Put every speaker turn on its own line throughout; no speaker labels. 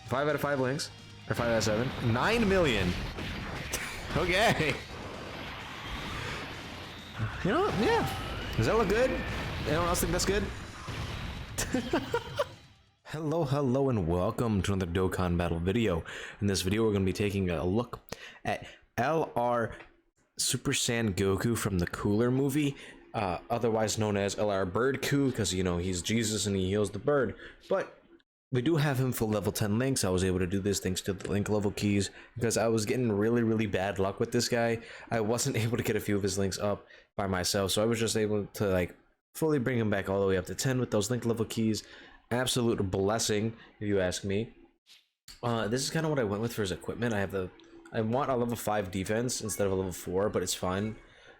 5 out of 5 links. Or 5 out of 7. 9 million. Okay. You know, yeah. Does that look good? Anyone else think that's good? Hello, and welcome to another Dokkan battle video. In this video, we're going to be taking a look at LR Super Saiyan Goku from the Cooler movie, otherwise known as LR Bird Coup, because, you know, he's Jesus and he heals the bird. But we do have him full level 10 links. I was able to do this thanks to the link level keys, because I was getting really bad luck with this guy. I wasn't able to get a few of his links up by myself, so I was just able to, like, fully bring him back all the way up to 10 with those link level keys. Absolute blessing, if you ask me. This is kind of what I went with for his equipment. I want a level 5 defense instead of a level 4, but it's fine.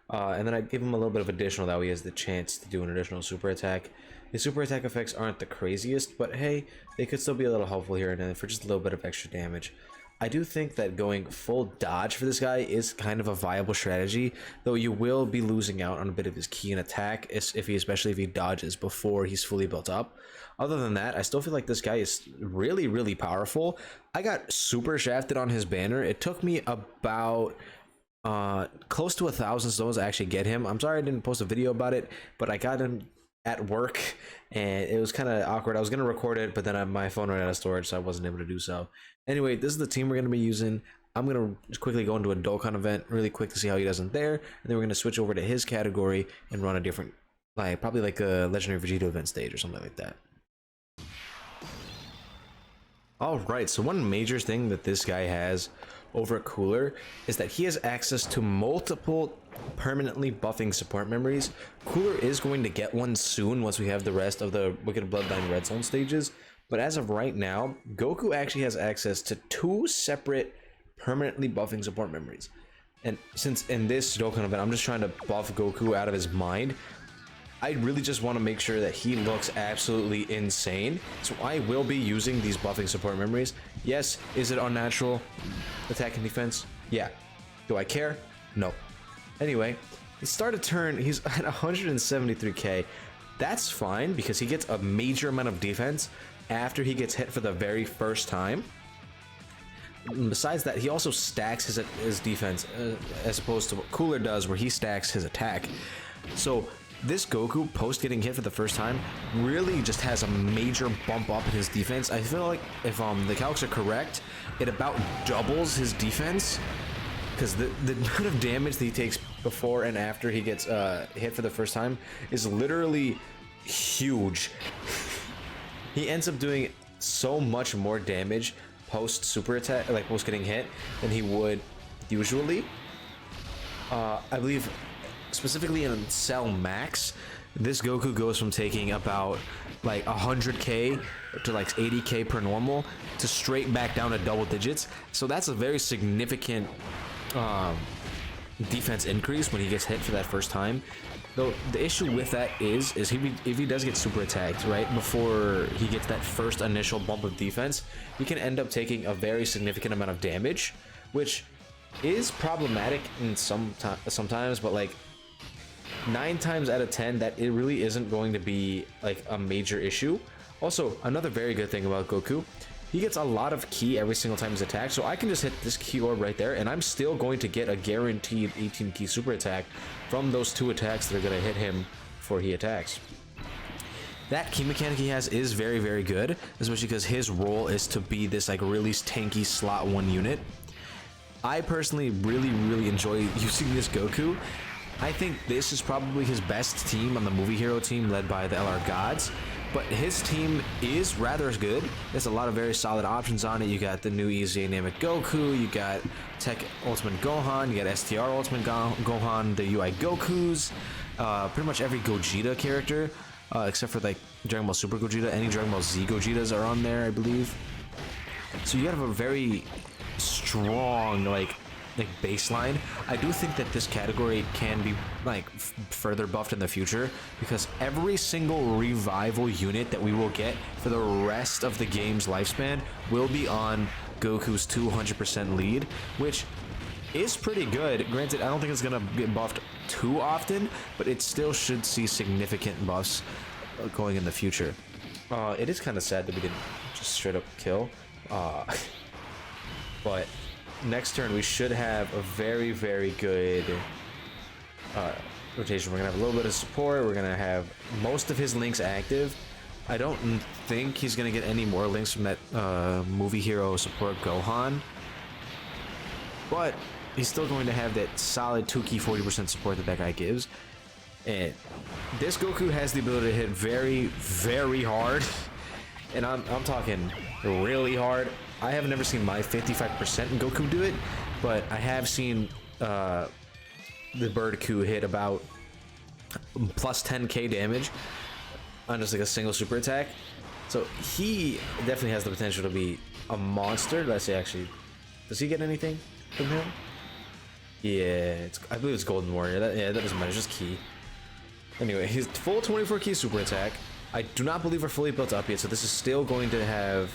And then I give him a little bit of additional, that way he has the chance to do an additional super attack. His super attack effects aren't the craziest, but hey, they could still be a little helpful here and there for just a little bit of extra damage. I do think that going full dodge for this guy is kind of a viable strategy, though you will be losing out on a bit of his key and attack, especially if he dodges before he's fully built up. Other than that, I still feel like this guy is really powerful. I got super shafted on his banner. It took me about close to 1,000 stones to actually get him. I'm sorry I didn't post a video about it, but I got him at work and it was kind of awkward. I was going to record it, but then my phone ran out of storage, so I wasn't able to do so. Anyway, this is the team we're going to be using. I'm going to just quickly go into a Dokkan event really quick to see how he does in there, and then we're going to switch over to his category and run a different, probably like a Legendary Vegeta event stage or something like that. Alright, so one major thing that this guy has over at Cooler is that he has access to multiple permanently buffing support memories. Cooler is going to get one soon once we have the rest of the Wicked Bloodline Red Zone stages, but as of right now, Goku actually has access to 2 separate permanently buffing support memories. And since in this Dokkan event I'm just trying to buff Goku out of his mind, I really just want to make sure that he looks absolutely insane. So I will be using these buffing support memories. Yes, is it unnatural? Attack and defense? Yeah. Do I care? No. Anyway, he started turn, he's at 173k. That's fine because he gets a major amount of defense after he gets hit for the very first time. Besides that, he also stacks his defense as opposed to what Cooler does, where he stacks his attack. So this Goku, post getting hit for the first time, really just has a major bump up in his defense. I feel like if the calcs are correct, it about doubles his defense, because the amount of damage that he takes before and after he gets hit for the first time is literally huge. He ends up doing so much more damage post super attack, like post getting hit, than he would usually. I believe specifically in Cell Max, this Goku goes from taking about like 100k to like 80k per normal to straight back down to double digits. So that's a very significant defense increase when he gets hit for that first time. Though the issue with that is if he does get super attacked right before he gets that first initial bump of defense, he can end up taking a very significant amount of damage, which is problematic in sometimes, but like 9 times out of 10 that it really isn't going to be like a major issue. Also, another very good thing about Goku, he gets a lot of ki every single time he's attacked, so I can just hit this ki orb right there and I'm still going to get a guaranteed 18 ki super attack from those 2 attacks that are going to hit him before he attacks. That key mechanic he has is very good, especially because his role is to be this like really tanky slot 1 unit. I personally really enjoy using this Goku. I think this is probably his best team on the movie hero team, led by the LR Gods, but his team is rather good. There's a lot of very solid options on it. You got the new easy dynamic Goku, you got Tech Ultimate Gohan, you got STR Ultimate Gohan, the UI Gokus, pretty much every Gogeta character, except for like Dragon Ball Super Gogeta. Any Dragon Ball Z Gogetas are on there, I believe. So you have a very strong like baseline. I do think that this category can be like further buffed in the future, because every single revival unit that we will get for the rest of the game's lifespan will be on Goku's 200% lead, which is pretty good. Granted, I don't think it's gonna get buffed too often, but it still should see significant buffs going in the future. It is kind of sad that we didn't just straight up kill. But next turn we should have a very, very good rotation. We're gonna have a little bit of support. We're gonna have most of his links active. I don't think he's gonna get any more links from that movie hero support Gohan, but he's still going to have that solid 2-key 40% support that guy gives. And this Goku has the ability to hit very, very hard, and I'm talking really hard. I have never seen my 55% in Goku do it, but I have seen the Bird Coup hit about plus 10k damage on just like a single super attack. So he definitely has the potential to be a monster. Let's say, actually, does he get anything from him? Yeah, I believe it's Golden Warrior. That doesn't matter, it's just key. Anyway, his full 24 key super attack, I do not believe are fully built up yet, so this is still going to have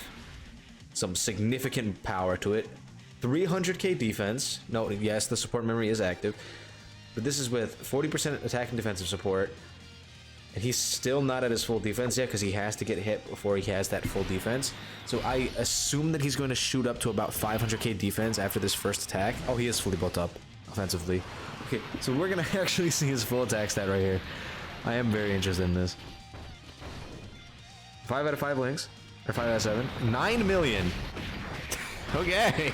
some significant power to it. 300k defense. No, yes, the support memory is active, but this is with 40% attack and defensive support, and he's still not at his full defense yet because he has to get hit before he has that full defense. So I assume that he's going to shoot up to about 500k defense after this first attack. Oh, he is fully built up offensively. Okay, so we're gonna actually see his full attack stat right here. I am very interested in this. 5 out of 5 links, or 5 out of 7. 9 million. Okay.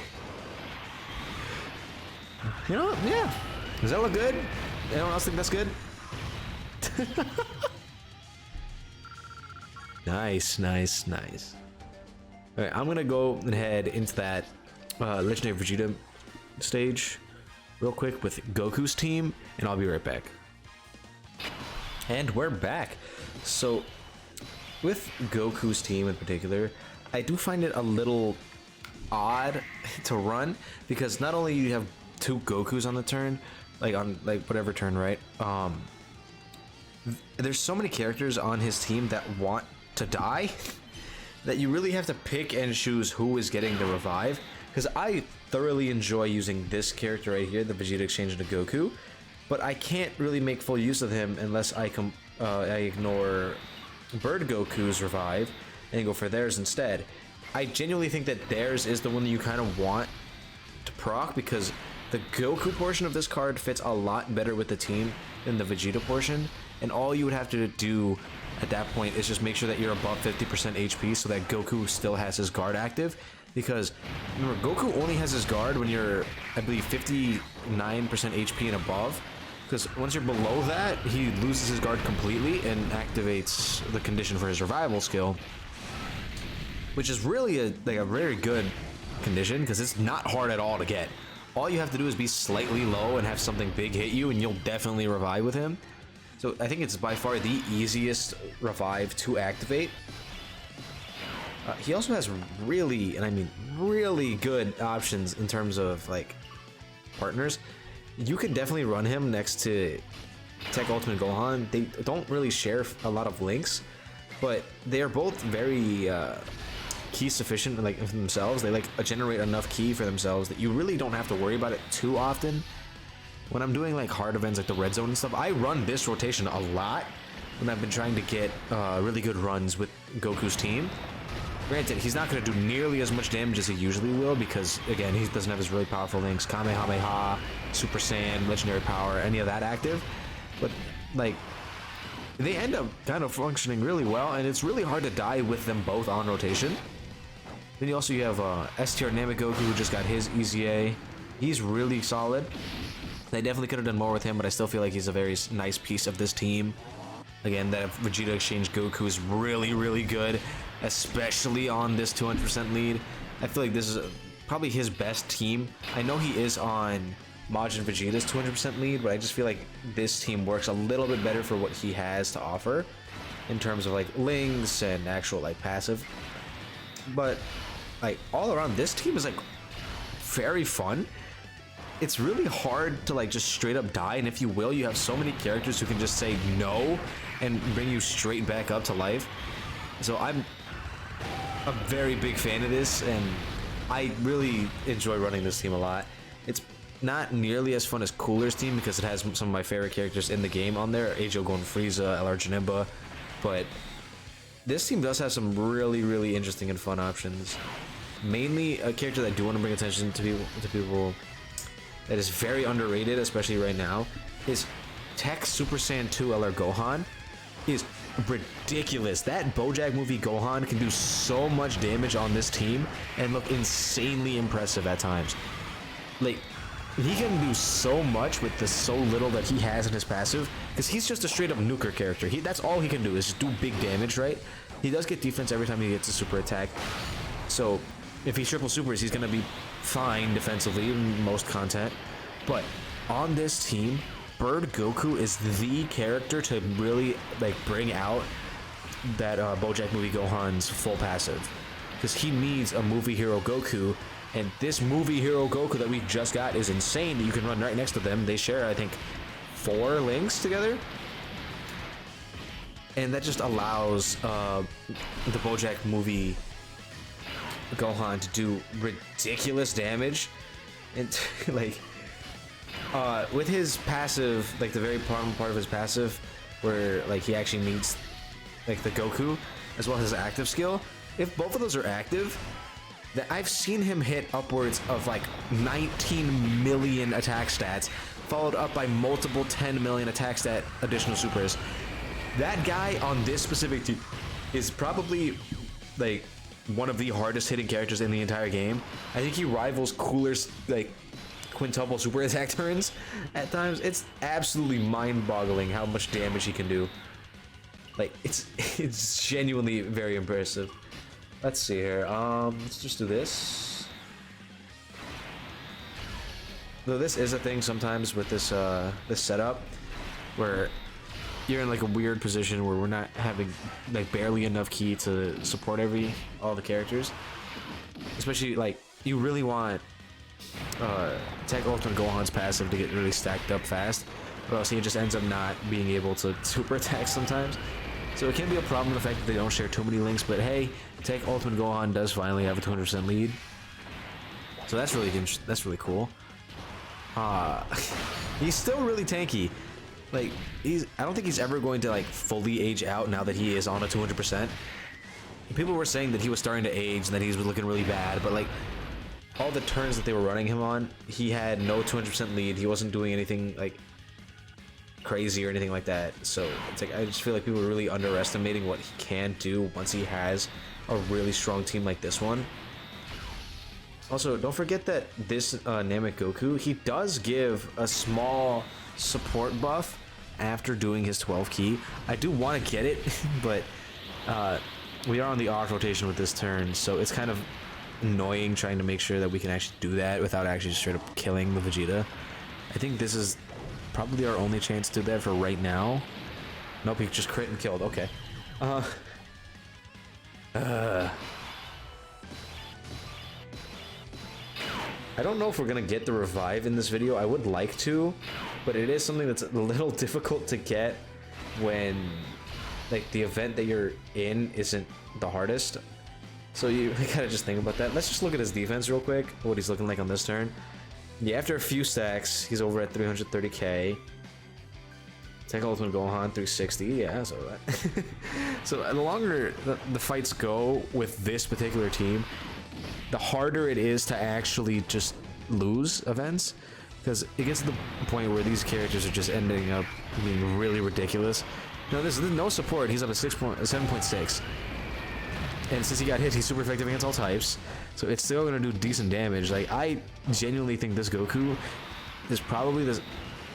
You know, yeah. Does that look good? Anyone else think that's good? Nice, nice, nice. Alright, I'm gonna go ahead into that Legendary Vegeta stage real quick with Goku's team, and I'll be right back. And we're back. So, with Goku's team in particular, I do find it a little odd to run, because not only you have 2 Gokus on the turn, like on like whatever turn, right? There's so many characters on his team that want to die that you really have to pick and choose who is getting the revive. Because I thoroughly enjoy using this character right here, the Vegeta exchange into Goku, but I can't really make full use of him unless I ignore Bird Goku's revive and go for theirs instead. I genuinely think that theirs is the one that you kind of want to proc, because the Goku portion of this card fits a lot better with the team than the Vegeta portion, and all you would have to do at that point is just make sure that you're above 50% HP so that Goku still has his guard active. Because remember, Goku only has his guard when you're, I believe, 59% HP and above. Because once you're below that, he loses his guard completely and activates the condition for his revival skill, which is really a very good condition, because it's not hard at all to get. All you have to do is be slightly low and have something big hit you, and you'll definitely revive with him. So I think it's by far the easiest revive to activate. He also has really, and I mean really, good options in terms of like partners. You could definitely run him next to Tech Ultimate Gohan. They don't really share a lot of links, but they are both very key sufficient, like for themselves. They like generate enough key for themselves that you really don't have to worry about it too often. When I'm doing like hard events like the Red Zone and stuff, I run this rotation a lot when I've been trying to get really good runs with Goku's team. Granted, he's not going to do nearly as much damage as he usually will, because again, he doesn't have his really powerful links, Kamehameha, Super Saiyan, Legendary Power, any of that active. But like, they end up kind of functioning really well, and it's really hard to die with them both on rotation. Then you also have STR Namegoku, who just got his EZA. He's really solid. They definitely could have done more with him, but I still feel like he's a very nice piece of this team. Again, that Vegeta Exchange Goku is really, really good, especially on this 200% lead. I feel like this is probably his best team. I know he is on Majin Vegeta's 200% lead, but I just feel like this team works a little bit better for what he has to offer in terms of like links and actual like passive. But like all around, this team is like very fun. It's really hard to like just straight up die, and if you will, you have so many characters who can just say no and bring you straight back up to life. So I'm a very big fan of this, and I really enjoy running this team a lot. It's not nearly as fun as Cooler's team because it has some of my favorite characters in the game on there, Age Golden Frieza, LR Janemba, but this team does have some really, really interesting and fun options. mainly a character that I do want to bring attention to people that is very underrated, especially right now, is Tech Super Saiyan 2 LR Gohan is ridiculous. That BoJack movie Gohan can do so much damage on this team and look insanely impressive at times. Like, he can do so much with the so little that he has in his passive, because he's just a straight up nuker character. That's all he can do, is just do big damage, right? He does get defense every time he gets a super attack. So if he triple supers, he's gonna be fine defensively in most content. But on this team, Bird Goku is the character to really like bring out that BoJack movie Gohan's full passive, because he needs a movie hero Goku, and this movie hero Goku that we just got is insane. That you can run right next to them. They share, I think, 4 links together, and that just allows the BoJack movie Gohan to do ridiculous damage. And like with his passive, like the very bottom part of his passive, where like he actually needs like the Goku as well as his active skill, if both of those are active, that I've seen him hit upwards of like 19 million attack stats, followed up by multiple 10 million attack stat additional supers. That guy on this specific team is probably like one of the hardest hitting characters in the entire game. I think he rivals Cooler's like quintuple super attack turns at times. It's absolutely mind-boggling how much damage he can do. Like, it's genuinely very impressive. Let's see here. Let's just do this. Though this is a thing sometimes with this this setup, where you're in like a weird position where we're not having like barely enough ki to support all the characters. Especially like you really want Tech Ultimate Gohan's passive to get really stacked up fast, but else he just ends up not being able to super attack sometimes. So it can be a problem, the fact that they don't share too many links, but hey, Tech Ultimate Gohan does finally have a 200% lead. So that's really cool. He's still really tanky. Like, I don't think he's ever going to like fully age out now that he is on a 200%. People were saying that he was starting to age and that he was looking really bad, but like all the turns that they were running him on, he had no 200% lead. He wasn't doing anything like crazy or anything like that. So it's like I just feel like people are really underestimating what he can do once he has a really strong team like this one. Also, don't forget that this Namek Goku, he does give a small support buff after doing his 12 ki. I do want to get it, but we are on the off rotation with this turn, so it's kind of annoying trying to make sure that we can actually do that without actually straight up killing the Vegeta. I think this is probably our only chance to do that for right now. Nope, he just crit and killed. Okay. I don't know if we're gonna get the revive in this video. I would like to, but it is something that's a little difficult to get when like the event that you're in isn't the hardest. So you gotta just think about that. Let's just look at his defense real quick, what he's looking like on this turn. Yeah, after a few stacks, he's over at 330k. Tech Ultimate Gohan 360, yeah, so that. So the longer the fights go with this particular team, the harder it is to actually just lose events, because it gets to the point where these characters are just ending up being really ridiculous. No, there's no support. He's on a 7.6, and since he got hit, he's super effective against all types, so it's still gonna do decent damage. Like, I genuinely think this Goku is probably the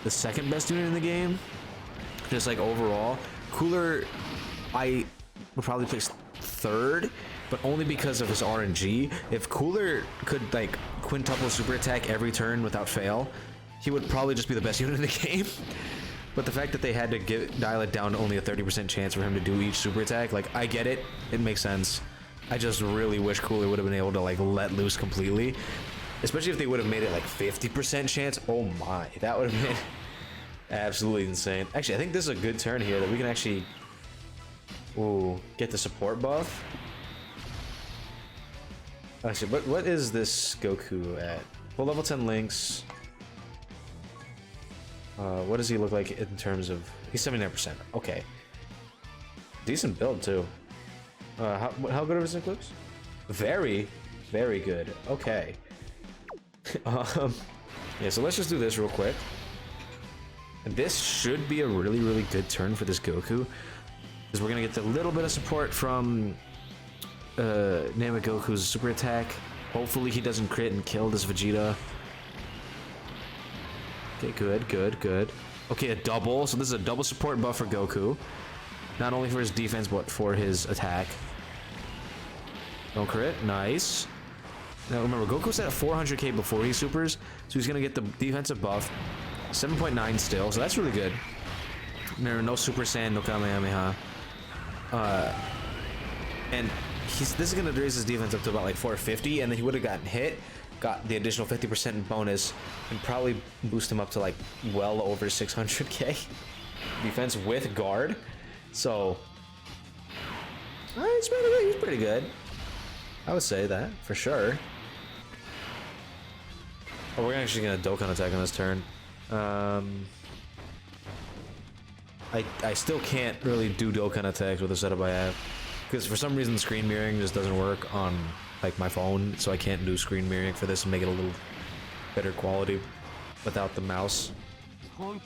second best unit in the game, just like overall. Cooler, I would probably place third, but only because of his RNG. If Cooler could like quintuple super attack every turn without fail, he would probably just be the best unit in the game. But the fact that they had to dial it down to only a 30% chance for him to do each super attack, like, I get it, it makes sense. I just really wish Cooler would have been able to like let loose completely, especially if they would have made it like 50% chance. Oh my, that would have been absolutely insane. Actually, I think this is a good turn here that we can actually get the support buff. Actually, what is this Goku at? Full level 10 links. What does he look like in terms of... He's 79%. Okay. Decent build, too. How good of his eclipse? Very. Very good. Okay. Yeah, so let's just do this real quick. And this should be a really, really good turn for this Goku. Because we're going to get a little bit of support from Goku's super attack. Hopefully he doesn't crit and kill this Vegeta. Okay, good, good, good. Okay, a double. So this is a double support buff for Goku. Not only for his defense, but for his attack. Don't crit. Nice. Now remember, Goku's at 400k before he supers, so he's going to get the defensive buff. 7.9 still, so that's really good. No Super Saiyan, no Kamehameha. And this is going to raise his defense up to about like 450, and then he would have gotten hit, got the additional 50% bonus, and probably boost him up to like well over 600k defense with guard. So he's pretty good. I would say that for sure. Oh, we're actually gonna Dokkan attack on this turn. I still can't really do Dokkan attacks with the setup I have, because for some reason screen mirroring just doesn't work on like my phone, so I can't do screen mirroring for this and make it a little better quality without the mouse. But,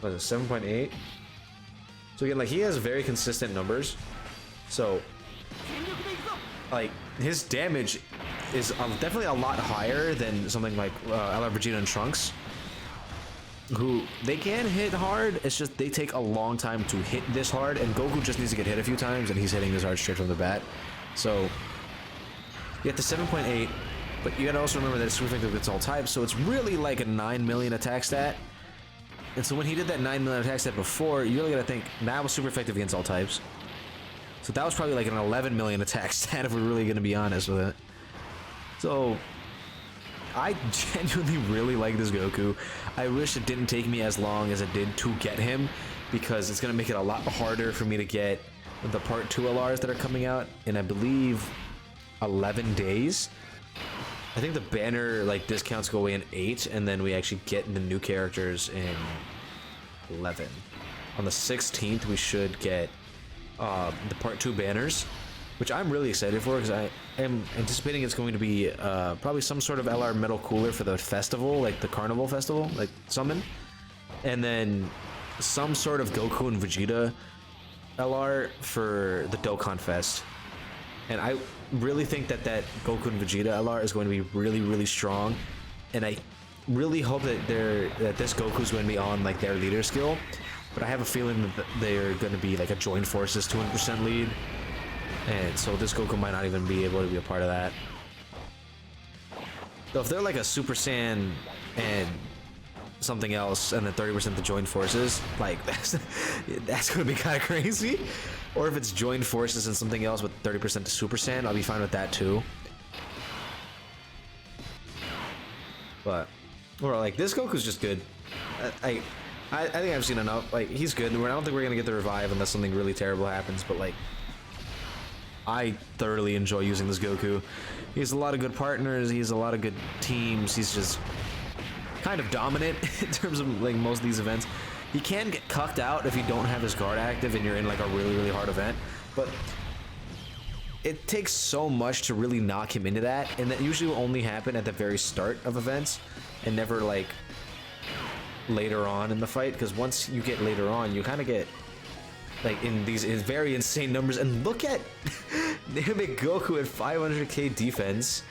what is it, 7.8? So again, like, he has very consistent numbers, so like his damage is definitely a lot higher than something like LR Vegeta and Trunks, who they can hit hard. It's just they take a long time to hit this hard, and Goku just needs to get hit a few times, and he's hitting this hard straight from the bat. So you get the 7.8, but you gotta also remember that it's super effective against all types, so it's really like a 9 million attack stat. And so when he did that 9 million attack stat before, you really gotta think that was super effective against all types. So that was probably like an 11 million attack stat if we're really gonna be honest with it. So I genuinely really like this Goku. I wish it didn't take me as long as it did to get him, because it's gonna make it a lot harder for me to get the part 2 LRs that are coming out in, I believe, 11 days. I think the banner like discounts go away in 8, and then we actually get the new characters in 11. On the 16th we should get the part 2 banners, which I'm really excited for, because I am anticipating it's going to be probably some sort of LR metal cooler for the festival, like the Carnival festival, like summon, and then some sort of Goku and Vegeta LR for the Dokkan Fest. And I really think that Goku and Vegeta LR is going to be really, really strong, and I really hope that this Goku is going to be on like their leader skill. But I have a feeling that they're going to be like a joint forces 200% lead, and so this Goku might not even be able to be a part of that. So if they're like a Super Saiyan and something else, and then 30% the joint forces, like that's going to be kind of crazy. Or if it's joined forces and something else with 30% to Super Saiyan, I'll be fine with that too. But, or like, this Goku's just good. I think I've seen enough. Like, he's good. I don't think we're gonna get the revive unless something really terrible happens, but like, I thoroughly enjoy using this Goku. He has a lot of good partners, he has a lot of good teams, he's just kind of dominant in terms of like most of these events. He can get cucked out if you don't have his guard active and you're in like a really, really hard event, but it takes so much to really knock him into that, and that usually will only happen at the very start of events and never like later on in the fight, because once you get later on, you kind of get like in these very insane numbers. And look at Goku at 500k defense.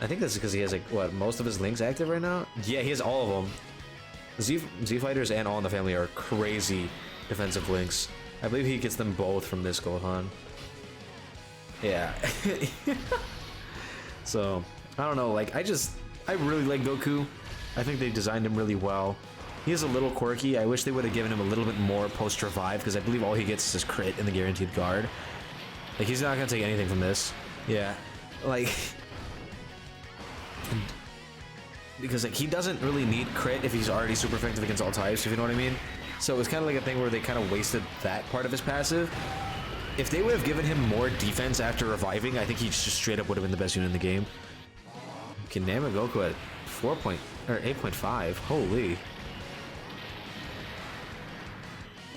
I think that's because he has like what, most of his links active right now. Yeah, he has all of them. Z fighters and All in the Family are crazy defensive links. I believe he gets them both from this Gohan. Yeah. So I don't know, like I really like Goku. I think they designed him really well. He is a little quirky. I wish they would have given him a little bit more post revive, because I believe all he gets is crit and the guaranteed guard. Like, he's not gonna take anything from this. Yeah, like, because like he doesn't really need crit if he's already super effective against all types, if you know what I mean. So it's kind of like a thing where they kind of wasted that part of his passive. If they would have given him more defense after reviving, I think he just straight up would have been the best unit in the game. Kanama Goku at 8.5. Holy.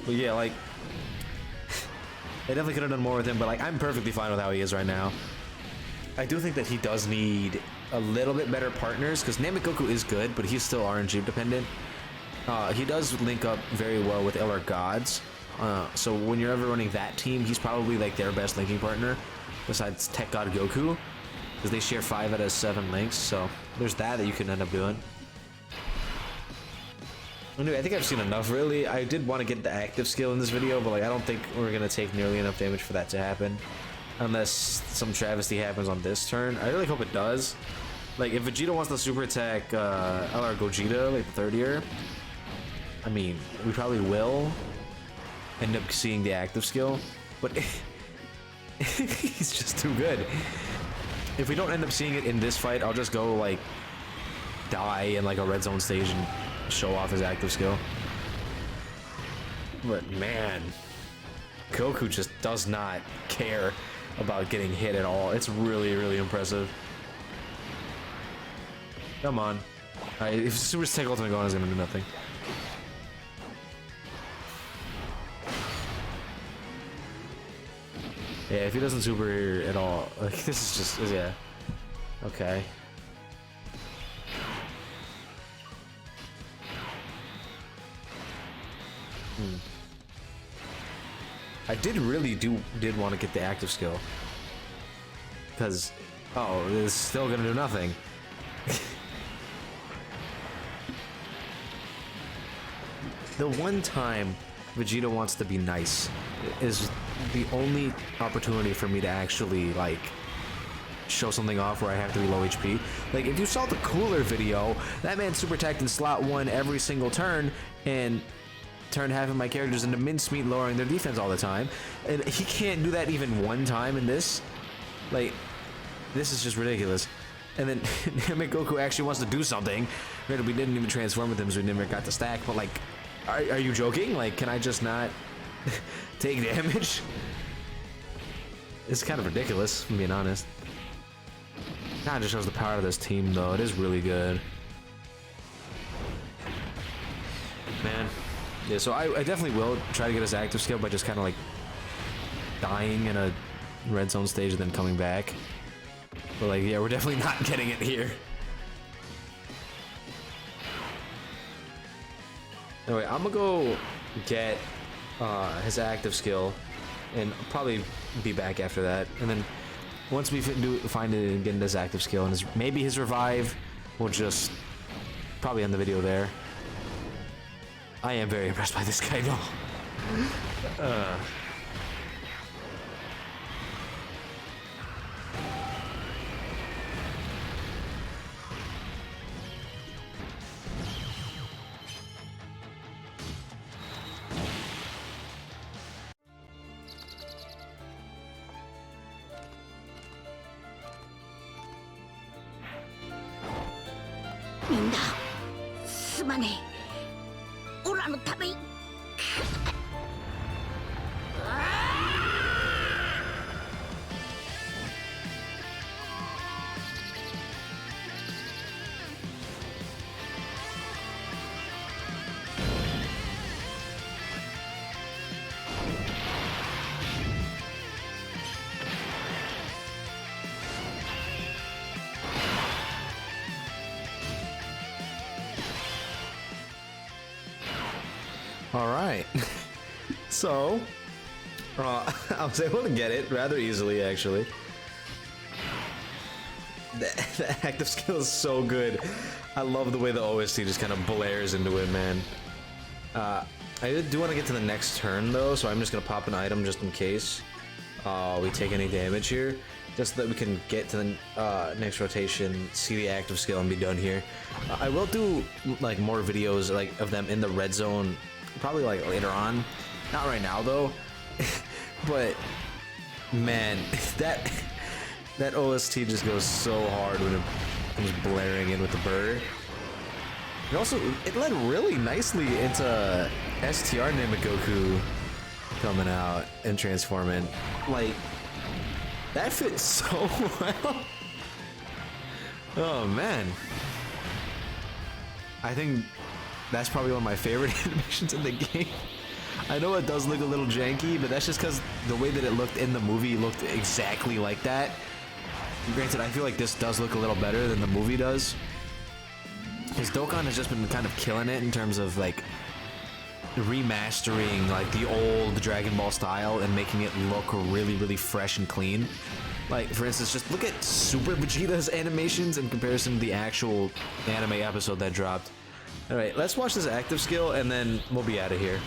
But yeah, like They definitely could have done more with him, but like I'm perfectly fine with how he is right now. I do think that he does need a little bit better partners because Namek Goku is good, but he's still RNG dependent. He does link up very well with LR Gods. So when you're ever running that team, he's probably like their best linking partner besides Tech God Goku, because they share 5 out of 7 links. So there's that you can end up doing. Anyway, I think I've seen enough, really. I did want to get the active skill in this video, but like I don't think we're gonna take nearly enough damage for that to happen, unless some travesty happens on this turn. I really hope it does. Like if Vegeta wants to super attack LR Gogeta, like the third year, I mean, we probably will end up seeing the active skill, but he's just too good. If we don't end up seeing it in this fight, I'll just go like die in like a red zone stage and show off his active skill. But man, Goku just does not care about getting hit at all. It's really, really impressive. Come on. If Super Tech Ultimate going is gonna do nothing. Yeah, if he doesn't super here at all, like this is just, yeah. Okay. I did want to get the active skill, because it's still gonna do nothing. The one time Vegeta wants to be nice is the only opportunity for me to actually like show something off where I have to be low HP. Like if you saw the Cooler video, that man super attacked in slot 1 every single turn and turned half of my characters into mincemeat, lowering their defense all the time, and he can't do that even one time in this. Like, this is just ridiculous. And then Namek Goku actually wants to do something. We didn't even transform with him, so we never got the stack. But like, are you joking? Like, can I just not take damage? It's kind of ridiculous, if I'm being honest. Kind of just shows the power of this team, though. It is really good. Man. Yeah, so I definitely will try to get his active skill by just kind of like dying in a red zone stage and then coming back. But like, yeah, we're definitely not getting it here. Anyway, I'm gonna go get his active skill and probably be back after that. And then once we find it and get his active skill and maybe his revive, we'll just probably end the video there. I am very impressed by this guy, though.
Minda, すまねえ。オラのために。
All right. So, I was able to get it rather easily, actually. The active skill is so good. I love the way the OST just kind of blares into it, man. I do want to get to the next turn, though, so I'm just going to pop an item just in case we take any damage here. Just so that we can get to the next rotation, see the active skill, and be done here. I will do, like, more videos like of them in the red zone, probably, like, later on. Not right now, though. But, man, that OST just goes so hard when it comes blaring in with the bird. And also, it led really nicely into STR Namek Goku coming out and transforming. Like, that fits so well. Oh, man. I think that's probably one of my favorite animations in the game. I know it does look a little janky, but that's just because the way that it looked in the movie looked exactly like that. Granted, I feel like this does look a little better than the movie does. Because Dokkan has just been kind of killing it in terms of like remastering like the old Dragon Ball style and making it look really, really fresh and clean. Like, for instance, just look at Super Vegeta's animations in comparison to the actual anime episode that dropped. Alright, let's watch this active skill and then we'll be out of here.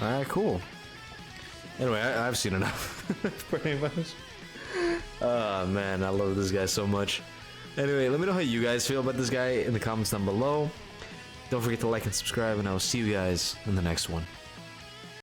Alright, cool. Anyway, I've seen enough. Pretty much. Oh man, I love this guy so much. Anyway, let me know how you guys feel about this guy in the comments down below. Don't forget to like and subscribe, and I will see you guys in the next one.